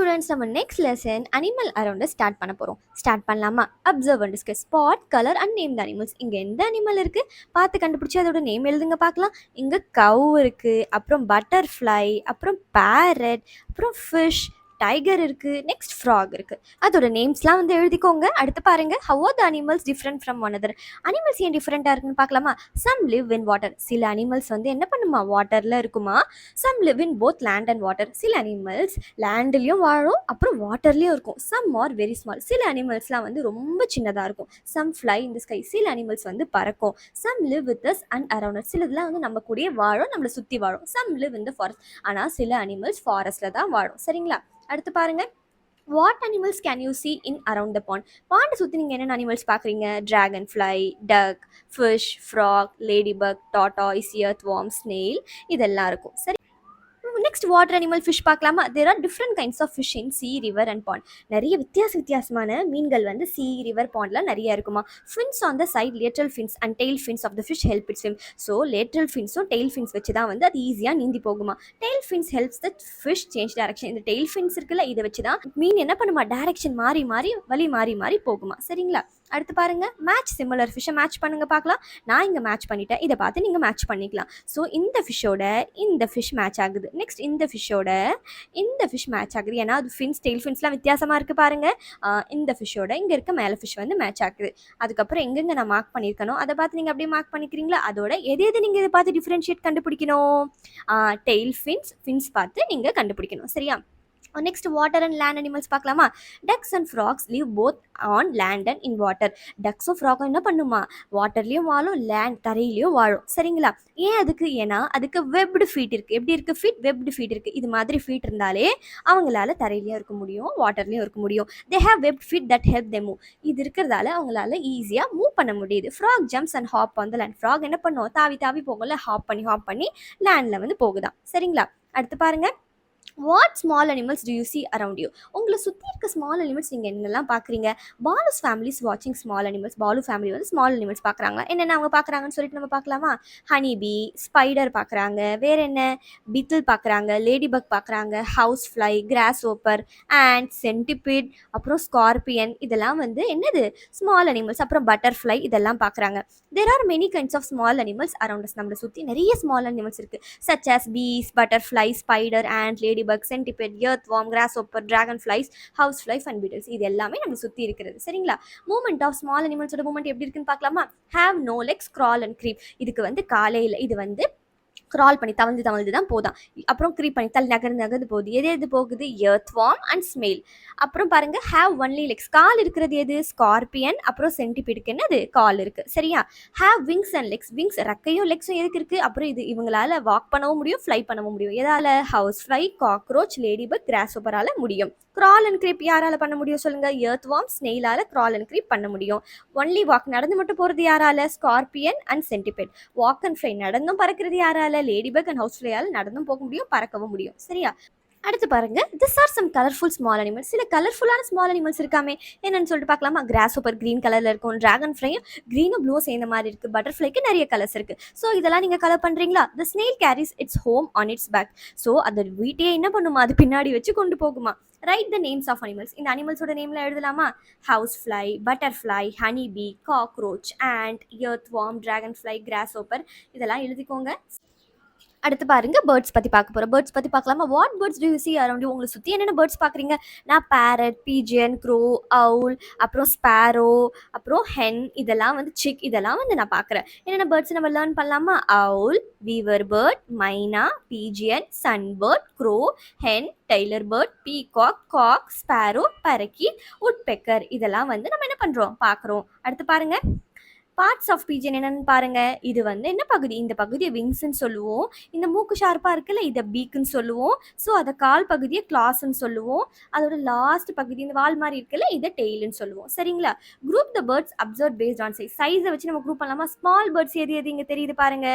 Students, நம்ம next lesson animal around start பண்ண போகிறோம். ஸ்டார்ட் பண்ணலாமா? Observe and discuss spot, colour and name the animals. இங்கே எந்த அனிமல் இருக்குது பார்த்து கண்டுபிடிச்சி அதோட நேம் எழுதுங்க பார்க்கலாம். இங்கே கவ் இருக்குது, அப்புறம் பட்டர்ஃப்ளை, அப்புறம் பேரட், அப்புறம் ஃபிஷ், டைகர் இருக்குது, நெக்ஸ்ட் ஃப்ராக் இருக்குது. அதோட நேம்ஸ்லாம் வந்து எழுதிக்கோங்க. அடுத்து பாருங்க, how are the animals different from one other. Animals ஏன் டிஃப்ரெண்ட்டாக இருக்குன்னு பார்க்கலாமா? Some live in water. சில அனிமல்ஸ் வந்து என்ன பண்ணுமா, வாட்டரில் இருக்குமா. Some live in both land and water. சில அனிமல்ஸ் லேண்ட்லேயும் வாழும், அப்புறம் வாட்டர்லேயும் இருக்கும். Some are very small. சில அனிமல்ஸ்லாம் வந்து ரொம்ப சின்னதாக இருக்கும். Some fly in the sky. சில அனிமல்ஸ் வந்து பறக்கும். Some live with us and around. சிலதுலாம் வந்து நம்ம கூடயே வாழும், நம்மளை சுற்றி வாழும். Some live in the forest. ஆனால் சில அனிமல்ஸ் ஃபாரஸ்ட்டில் தான் வாழும். சரிங்களா? அடுத்து பாருங்க, what animals can you see in around the pond. பாண்டை சுற்றி நீங்கள் என்னென்ன அனிமல்ஸ் பார்க்குறீங்க? Dragonfly, duck, fish, frog, ladybug, tortoise, earthworm, snail, இதெல்லாம் இருக்கும். சரி, நெக்ஸ்ட் வாட்டர் அனிமல் ஃபிஷ் பார்க்கலாமா? There are different kinds of fish in sea, river and pond. நிறைய வித்தியாசமான மீன்கள் வந்து சி, ரிவர், பாண்ட்லாம் நிறைய இருக்குமா. Fins on the side, lateral fins and tail fins of the fish help it swim. So lateral ஃபின்ஸும் tail fins வச்சு தான் வந்து அது ஈஸியாக நீந்தி போகுமா. Tail fins helps the fish change direction. இந்த டெய்ல் ஃபின்ஸ் இருக்குல்ல, இதை வச்சு தான் மீன் என்ன பண்ணுமா, டேரக்ஷன் மாறி வழி மாறி போகுமா. சரிங்களா? அடுத்து பாருங்க, மேட்ச் சிமிலர் ஃபிஷ்ஷை மேட்ச் பண்ணுங்க பார்க்கலாம். நான் இங்கே மேட்ச் பண்ணிட்டேன், இதை பார்த்து நீங்கள் மேட்ச் பண்ணிக்கலாம். ஸோ இந்த ஃபிஷ்ஷோட இந்த ஃபிஷ் மேட்ச் ஆகுது. நெக்ஸ்ட் இந்த ஃபிஷ்ஷோட இந்த ஃபிஷ் மேட்ச் ஆகுது. ஏன்னா அது ஃபின்ஸ், டெய்ல் ஃபின்ஸ்லாம் வித்தியாசமாக இருக்குது பாருங்கள். இந்த ஃபிஷ்ஷோட இங்கே இருக்க மேலே ஃபிஷ் வந்து மேட்ச் ஆகுது. அதுக்கப்புறம் எங்கெங்கே நான் மார்க் பண்ணியிருக்கணும் அதை பார்த்து நீங்கள் அப்படியே மார்க் பண்ணிக்கிறீங்களா. அதோட எது நீங்கள் இதை பார்த்து டிஃப்ரென்ஷியேட் கண்டுபிடிக்கணும்? டெய்ல் ஃபின்ஸ் பார்த்து நீங்கள் கண்டுபிடிக்கணும். சரியா? Next water and land animals பார்க்கலாமா? Ducks and frogs live both on land and in water. டக்ஸும் ஃப்ராக்கும் என்ன பண்ணுமா, வாட்டர்லேயும் வாழும், லேண்ட் தரையிலையும் வாழும். சரிங்களா? ஏன் அதுக்கு? ஏன்னா அதுக்கு வெப்டு ஃபீட் இருக்குது. எப்படி இருக்குது ஃபீட்? வெப்டு ஃபீட் இருக்குது. இது மாதிரி ஃபீட் இருந்தாலே அவங்களால தரையிலையும் இருக்க முடியும், வாட்டர்லேயும் இருக்க முடியும். They have webbed feet that help them move. இது இருக்கிறதால அவங்களால ஈஸியாக மூவ் பண்ண முடியுது. Frog jumps and hop on the land. Frog என்ன பண்ணும், தாவி போகல, ஹாப் பண்ணி லேண்டில் வந்து போகுதான். சரிங்களா? அடுத்து பாருங்கள், what small animals to you see around you. உங்களை சுற்றி இருக்க ஸ்மால் அனிமல்ஸ் நீங்கள் என்னெல்லாம் பார்க்குறீங்க? பாலுஸ் ஃபேமிலிஸ் வாட்சிங் ஸ்மால் அனிமல்ஸ். பாலு ஃபேமிலி வந்து ஸ்மால் அனிமல்ஸ் பார்க்குறாங்களா? என்னென்ன அவங்க பார்க்குறாங்கன்னு சொல்லிட்டு நம்ம பார்க்கலாமா? ஹனி பீ, ஸ்பைடர் பார்க்குறாங்க, வேறு என்ன, பிட்டில் பார்க்குறாங்க, லேடி பக் பார்க்குறாங்க, housefly, grasshopper, and centipede, அப்புறம் ஸ்கார்பியன், இதெல்லாம் வந்து என்னது, ஸ்மால் அனிமல்ஸ். அப்புறம் பட்டர்ஃப்ளை, இதெல்லாம் பார்க்குறாங்க. There are many kinds of small animals around us. நம்மளை சுற்றி நிறைய ஸ்மால் அனிமல்ஸ் இருக்குது. Such as bees, butterfly, spider, and ladybug, centipede, earthworm, grasshopper, dragonflies, housefly, and beetles. இது எல்லாமே நம்ம சுற்றி இருக்கிறது. சரிங்களா? மூவ்மெண்ட் ஆஃப் ஸ்மால் அனிமல்ஸோட மூவ்மெண்ட் எப்படி இருக்குன்னு பார்க்கலாமா? Have no legs, crawl and creep. இதுக்கு வந்து காலையில் இது வந்து க்ரால் பண்ணி தவழ்ந்து தான் போதான். அப்புறம் க்ரீப் பண்ணி நகர்ந்து போகுது. எது போகுது? Earth warm and smile. அப்புறம் பாருங்க, ஹேவ் ஒன்லி லெக்ஸ். கால் இருக்கிறது எது? ஸ்கார்பியன். அப்புறம் சென்டிபீடுக்கு என்னது? கால் இருக்கு. சரியா? Have wings and legs. Wings, ரெக்கையும் லெக்ஸும் எதுக்கு இருக்கு? அப்புறம் இது இவங்களால வாக் பண்ணவும் முடியும், ஃப்ளை பண்ணவும் முடியும். எதால? Housefly, cockroach, ladybug, கிராஸ் ஓப்பரால முடியும். கிரால் அண்ட் க்ரீப் யாரால பண்ண முடியும் சொல்லுங்க? எர்த் வார்ம், ஸ்னெயிலால கிரால் அண்ட் க்ரீப் பண்ண முடியும். ஒன்லி வாக், நடந்து மட்டும் போகிறது யாரால? Scorpion and centipede. Walk and fly, நடந்தும் பறக்கிறது யாரால? லேடி பக் அண்ட் ஹவுஸ் ஃப்ளையால் நடந்தும் போக முடியும், பறக்கவும் முடியும். சரியா? அடுத்து பாருங்க, this are some colourful small animals. சில கலர்ஃபுல்லான ஸ்மால் அனிமல்ஸ் இருக்காமே, என்னன்னு சொல்லிட்டு பார்க்கலாமா? கிராஸ் ஓப்பர் கிரீன் கலர்ல இருக்கும், டிராகன் ஃப்ளையும் கிரீனும் ப்ளூ சேர்ந்த மாதிரி இருக்கு, பட்டர்ஃப்ளைக்கு நிறைய கலர்ஸ் இருக்கு. ஸோ இதெல்லாம் நீங்க கலர் பண்றீங்களா? The snail carries its home on its back. So அந்த வீட்டையே என்ன பண்ணுமா, அது பின்னாடி வச்சு கொண்டு போகுமா. Write the names of animals. இந்த அனிமல்ஸோட நேம்ல எழுதலாமா? Housefly, butterfly, honeybee, cockroach, and earthworm, dragonfly, grasshopper, இதெல்லாம் எழுதிக்கோங்க. அடுத்து பாருங்க, பேர்ட்ஸ் பற்றி பார்க்க போகிறோம். பேர்ட்ஸ் பற்றி பார்க்கலாமா? What birds to you see around you. உங்களை சுற்றி என்னென்ன பேர்ட்ஸ் பார்க்குறீங்க? நான் பேரட், பீஜியன், க்ரோ, அவுல், அப்புறம் ஸ்பேரோ, அப்புறம் ஹென், இதெல்லாம் வந்து சிக், இதெல்லாம் வந்து நான் பார்க்குறேன். என்னென்ன பேர்ட்ஸ் நம்ம லேர்ன் பண்ணலாமா? Owl, weaver bird, myna, pigeon, sunbird, crow, hen, tailorbird, peacock, cock, sparrow, parakeet, woodpecker, இதெல்லாம் வந்து நம்ம என்ன பண்ணுறோம், பார்க்குறோம். அடுத்து பாருங்க, பார்ட்ஸ் ஆஃப் பீஜன் என்னன்னு பாருங்க. இது வந்து என்ன பகுதி? இந்த பகுதியை விங்ஸ்ன்னு சொல்லுவோம். இந்த மூக்கு ஷார்ப்பாக இருக்குல்ல, இதை பீக்குன்னு சொல்லுவோம். ஸோ அதை கால் பகுதியை கிளாஸ்ன்னு சொல்லுவோம். அதோட லாஸ்ட் பகுதி இந்த வால் மாதிரி இருக்குல்ல, இதை டெய்லுன்னு சொல்லுவோம். சரிங்களா? Group the birds observe based on size. சைஸை வச்சு நம்ம குரூப் பண்ணலாமா? ஸ்மால் பேர்ட்ஸ் எது இங்கே தெரியுது பாருங்க.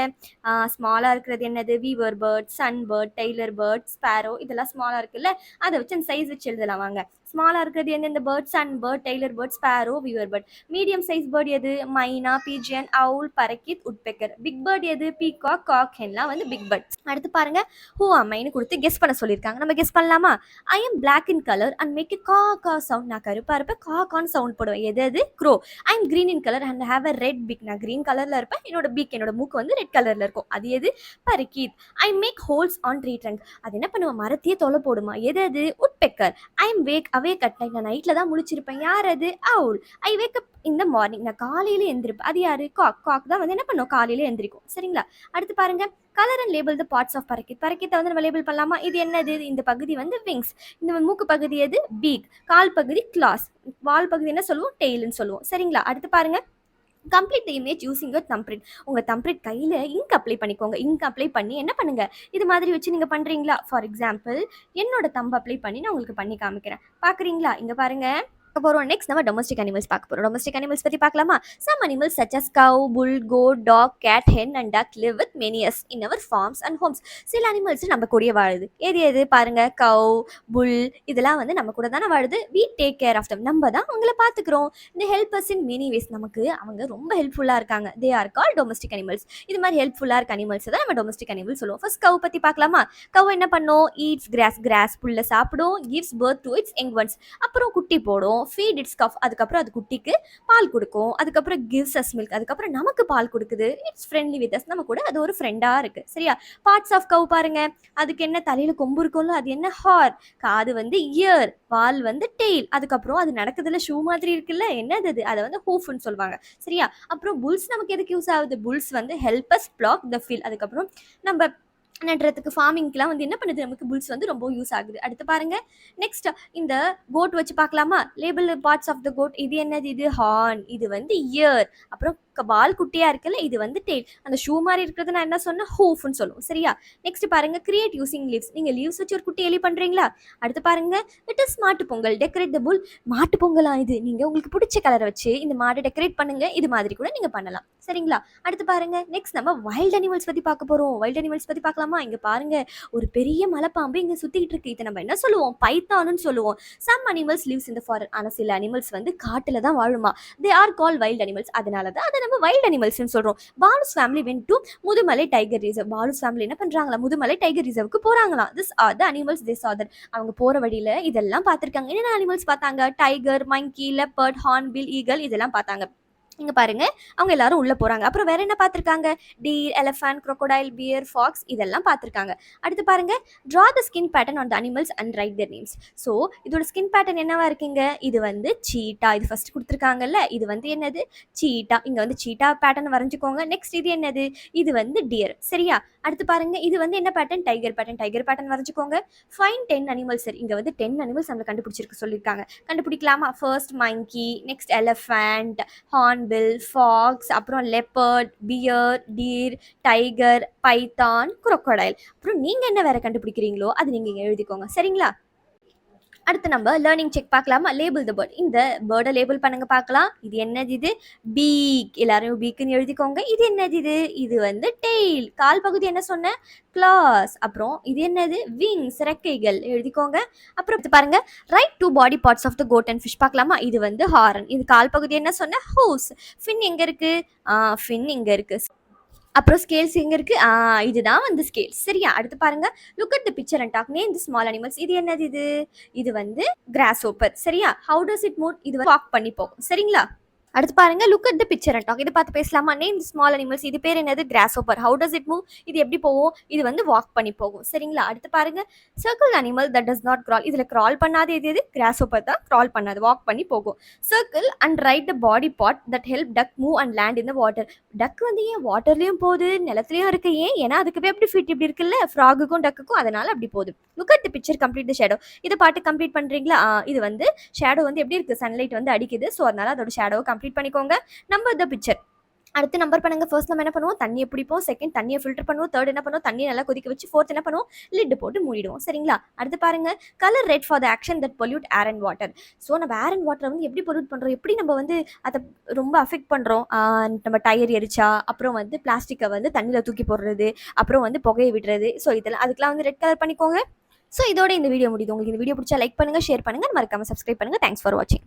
ஸ்மாலாக இருக்கிறது என்னது? Weaver bird, sun bird, tailor bird, sparrow, இதெல்லாம் ஸ்மாலாக இருக்குல்ல, அதை வச்சு அந்த சைஸ் வச்சு எழுதலாம் வாங்க. ஸ்மாலாக இருக்கிறது எந்தெந்த bird? Sun bird, tailor bird, sparrow, weaver bird. Medium size bird எது? Myna, pigeon, owl, parakeet, woodpecker. Big bird எது? பீகாக், காக், ஹென்லாம் வந்து பிக் பேர்ட். அடுத்து பாருங்க ஹூ அம்மைன்னு கொடுத்து கெஸ் பண்ண சொல்லியிருக்காங்க. நம்ம கெஸ் பண்ணலாமா? I am black in colour and make a கா கா சவுண்ட். நான் கருப்பா இருப்பேன், கா கான்னு சவுண்ட் போடுவேன். எது? Crow. I am green in colour and have a red beak. நான் கிரீன் கலர்ல இருப்பேன், என்னோட பிக் என்னோட மூக்கு வந்து ரெட் கலர்ல இருக்கும். அது எது? Parakeet. I make holes on tree trunk. அது என்ன பண்ணுவேன்? மரத்தையே தொலை போடுமா. எது? Woodpecker. I am awake at night. நான் நைட்ல தான் முழிச்சிருப்பேன். யார் அது? Owl. I wake up in the morning. நான் காலையில எந்திரிப்பேன். அது யாரு? காக். காக் தான் வந்து என்ன பண்ணும்? காலையில எந்திரிக்கும். சரிங்களா? அடுத்து பாருங்க colour and label the parts of parakeet. பரக்கித்தை வந்து நம்ம லேபிள் பண்ணலாமா? இது என்னது? இந்த பகுதி வந்து விங்ஸ். இந்த மூக்கு பகுதி எது? பீக். கால் பகுதி கிளாஸ். வால் பகுதி என்ன சொல்லுவோம்? டெய்ல்னு சொல்லுவோம். சரிங்களா? அடுத்து பாருங்க complete the image using your thumbprint. உங்கள் தம்பிரிண்ட் கையில் இங்க் அப்ளை பண்ணிக்கோங்க. இங்க் அப்ளை பண்ணி என்ன பண்ணுங்கள், இது மாதிரி வச்சு நீங்கள் பண்ணுறீங்களா? ஃபார் எக்ஸாம்பிள் என்னோட தம்பு அப்ளை பண்ணி நான் உங்களுக்கு பண்ணி காமிக்கிறேன். பார்க்குறீங்களா? இங்கே பாருங்கள் போகிறோம். நெக்ஸ்ட் நம்ம டொமஸ்டிக் அனிமல்ஸ் பார்க்க போகிறோம். டொமஸ்டிக் அனிமல்ஸ் பற்றி பார்க்கலாமா? Some animals such as cow, bull, goat, dog, cat, hen and duck live with many years in our farms and homes. சில அனிமல்ஸ் நம்ம கூடயே வாழுது. எது பாருங்க, கவ், புல் இதெல்லாம் வந்து நம்ம கூட தானே வாழுது. We take care of them. நம்ம தான் அவங்கள பார்த்துக்கிறோம். இந்த help us in many ways. நமக்கு அவங்க ரொம்ப ஹெல்ப்ஃபுல்லாக இருக்காங்க. They are call domestic animals. இது மாதிரி ஹெல்ப்ஃபுல்லாக இருக்க அனிமல்ஸ் தான் நம்ம டொமஸ்டிக் அனிமல்ஸ் சொல்லுவோம். ஃபர்ஸ்ட் கவ் பற்றி பார்க்கலாமா? கவ் என்ன பண்ணும்? ஈட்ஸ் கிராஸ் புல்ல சாப்பிடும். Gives birth to its young ones. அப்புறம் குட்டி போடும். Feed its calf. அதுக்கப்புறம் அது குட்டிக்கு பால் கொடுக்கும். அதுக்கப்புறம் கிவ்ஸ் அஸ் மில்க். அதுக்கப்புறம் நமக்கு பால் கொடுக்குது. It's friendly with us. நம்ம கூட அது ஒரு ஃப்ரெண்டாக இருக்கு. சரியா? பார்ட்ஸ் ஆஃப் கவ் பாருங்க. அதுக்கு என்ன தலையில கொம்பு இருக்கும்ல, அது என்ன? ஹார். காது வந்து இயர். வால் வந்து டெய்ல். அதுக்கப்புறம் அது நடக்குதுல ஷூ மாதிரி இருக்குல்ல, என்னது அது? அதை வந்து ஹூஃப்னு சொல்லுவாங்க. சரியா? அப்புறம் புல்ஸ் நமக்கு எதுக்கு யூஸ் ஆகுது? புல்ஸ் வந்து help us plough the field. அதுக்கப்புறம் நம்ம நடுறதுக்கு ஃபார்மிங்க்குலாம் வந்து என்ன பண்ணுது? நமக்கு புல்ஸ் வந்து ரொம்ப யூஸ் ஆகுது. அடுத்து பாருங்க நெக்ஸ்ட் இந்த கோட் வச்சு பார்க்கலாமா? Label parts of the goat. இது என்னது? இது ஹார்ன். இது வந்து இயர். அப்புறம் பால் குட்டியா இருக்குல்ல, இது வந்து டெய்ல். அந்த ஷூ மாதிரி இருக்கிறது நான் என்ன சொன்னேன்? ஹூஃப்னு சொல்லுவோம். சரியா? நெக்ஸ்ட் பாருங்க கிரியேட் யூசிங் லீவ்ஸ். நீங்க லீவ்ஸ் வச்சு ஒரு குட்டி எலி பண்றீங்களா? அடுத்து பாருங்க இட் இஸ் மாட்டு பொங்கல். டெக்கரேட் த புல். மாட்டு பொங்கலா இது? நீங்க உங்களுக்கு பிடிச்ச கலரை வச்சு இந்த மாடை டெக்கரேட் பண்ணுங்க. இது மாதிரி கூட நீங்க பண்ணலாம். சரிங்களா? அடுத்து பாருங்க நெக்ஸ்ட் நம்ம வைல்ட் அனிமல்ஸ் பத்தி பார்க்க போறோம். வைல்ட் அனிமல்ஸ் பத்தி பார்க்கலாமா? இங்க பாருங்க ஒரு பெரிய மலைப்பாம்பு இங்க சுத்திட்டு இருக்கு. இதை நம்ம என்ன சொல்லுவோம்? பைத்தான்னு சொல்லுவோம். Some animals lives in the forest. ஆனா சில அனிமல்ஸ் வந்து காட்டுல தான் வாழுமா. They are call wild animals. அதனால தான் அதை நம்ம வைல்ட் அனிமல்ஸ்னு சொல்றோம். Balu's family went to Mudumalai tiger reserve. Balu's family என்ன பண்றாங்களா? முதுமலை டைகர் ரிசர்வுக்கு போறாங்களாம். This are the animals they saw that. அவங்க போற வழியில இதெல்லாம் பார்த்திருக்காங்க. என்னென்ன அனிமல்ஸ் பார்த்தாங்க? டைகர், மங்கி, லெப்பர்ட், ஹார்ன்பில், ஈகல் இதெல்லாம் பார்த்தாங்க. இங்க பாருங்க அவங்க எல்லாரும் உள்ள போறாங்க. அப்புறம் வேற என்ன பார்த்திருக்காங்க? Deer, elephant, crocodile, bear, fox இதெல்லாம் பார்த்திருக்காங்க. அடுத்து பாருங்க draw the skin pattern on the animals and write their names. So இதோட ஸ்கின் பேட்டர்ன் என்னவா இருக்குங்க? இது வந்து சீட்டா. இது ஃபர்ஸ்ட் கொடுத்துருக்காங்கல்ல, இது வந்து என்னது? சீட்டா. இங்க வந்து சீட்டா பேட்டர்ன் வரைஞ்சுக்கோங்க. நெக்ஸ்ட் இது என்னது? இது வந்து டியர். சரியா? அடுத்து பாருங்க இது வந்து என்ன pattern? Tiger pattern. Tiger pattern வரைஞ்சுக்கோங்க. Find 10 animals. இங்க வந்து 10 அனிமல்ஸ் நம்ம கண்டுபிடிச்சிருக்கு சொல்லியிருக்காங்க. கண்டுபிடிக்கலாமா? First monkey, next elephant, hornbill, fox, அப்புறம் leopard, bear, deer, tiger, python, crocodile. அப்புறம் நீங்க என்ன வேற கண்டுபிடிக்கிறீங்களோ அது நீங்க இங்க எழுதிக்கோங்க. சரிங்களா? அடுத்து நம்ம லேர்னிங் செக் பார்க்கலாமா? Label the bird. இந்த பேர்டை லேபிள் பண்ணுங்க பார்க்கலாம். இது என்னது? இது பீக். எல்லாரும் பீக்குன்னு எழுதிக்கோங்க. இது என்னது? இது வந்து டெய்ல். கால் பகுதி என்ன சொன்னேன்? கிளாஸ். அப்புறம் இது என்னது? விங்ஸ், ரெக்கைகள் எழுதிக்கோங்க. அப்புறம் பாருங்க write two body parts of the goat and fish பார்க்கலாமா? இது வந்து ஹாரன். இது கால் பகுதி என்ன சொன்ன? ஹூஸ். ஃபின் எங்க இருக்கு? ஃபின் இங்க இருக்கு. அப்புறம் ஸ்கேல்ஸ் எங்க இருக்கு? இதுதான் வந்து ஸ்கேல்ஸ். சரியா? அடுத்து பாருங்க look at the picture and talk name the small animals. இது என்னது? இது வந்து கிராஸ் ஓப்பர். சரியா? How does it move? Walk வாக் பண்ணி போகும். சரிங்களா? அடுத்து பாருங்க look at the picture and talk. இதை பார்த்து பேசலாமா? Name the small animals. இது பேர் என்னது? Grasshopper. How does it move? இது எப்படி போகும்? இது வந்து வாக் பண்ணி போகும். சரிங்களா? அடுத்து பாருங்க circle animal that does not crawl. இதுல கிரால் பண்ணாது எது? கிராஸ் ஓப்பர் தான் கிரால் பண்ணாது, வாக் பண்ணி போகும். Circle and write the body part that help duck move and land in the water. Duck வந்து ஏன் வாட்டர்லயும் போகுது, நிலத்துலயும் இருக்கு? ஏன்னா அதுக்கு எப்படி ஃபிட் இப்படி இருக்குல்ல, ஃப்ராகுக்கும் டக்குக்கும், அதனால அப்படி போகுது. Look at the picture complete the shadow. இதை பாட்டு கம்ப்ளீட் பண்றீங்களா? இது வந்து ஷேடோ வந்து எப்படி இருக்கு? சன்லைட் வந்து அடிக்குது. ஸோ அதனால அதோட ஷேடோவை கம்ப்ளீட் பண்ணிக்கோங்க. Number the picture. அடுத்து நம்பர் பண்ணுங்க. ஃபர்ஸ்ட் நம்ம என்ன பண்ணுவோம்? தண்ணியை பிடிப்போம். செகண்ட் தண்ணியை ஃபில்டர் பண்ணுவோம். தேர்ட் என்ன பண்ணுவோம்? தண்ணியை நல்லா கொதிக்க வச்சு. ஃபோர்த் என்ன பண்ணுவோம்? லிட் போட்டு மூடிடுவோம். சரிங்களா? அடுத்து பாருங்க colour red for the action that pollute air and water. So நம்ம ஏர் அண்ட் வாட்டரை வந்து எப்படி பொல்யூட் பண்ணுறோம், எப்படி நம்ம வந்து அதை ரொம்ப அஃபெக்ட் பண்ணுறோம்? நம்ம டயர் எரிச்சா, அப்புறம் வந்து பிளாஸ்டிக்கை வந்து தண்ணியில் தூக்கி போடுறது, அப்புறம் வந்து புகையை விடுறது. ஸோ இதெல்லாம் அதுக்கெல்லாம் வந்து ரெட் கலர் பண்ணிக்கோங்க. ஸோ இதோட இந்த வீடியோ முடியுது. உங்களுக்கு இந்த வீடியோ பிடிச்சா லைக் பண்ணுங்க, ஷேர் பண்ணுங்க, மறக்காம சப்ஸ்கிரைப் பண்ணுங்க. தேங்க்ஸ் ஃபார் வாட்சிங்.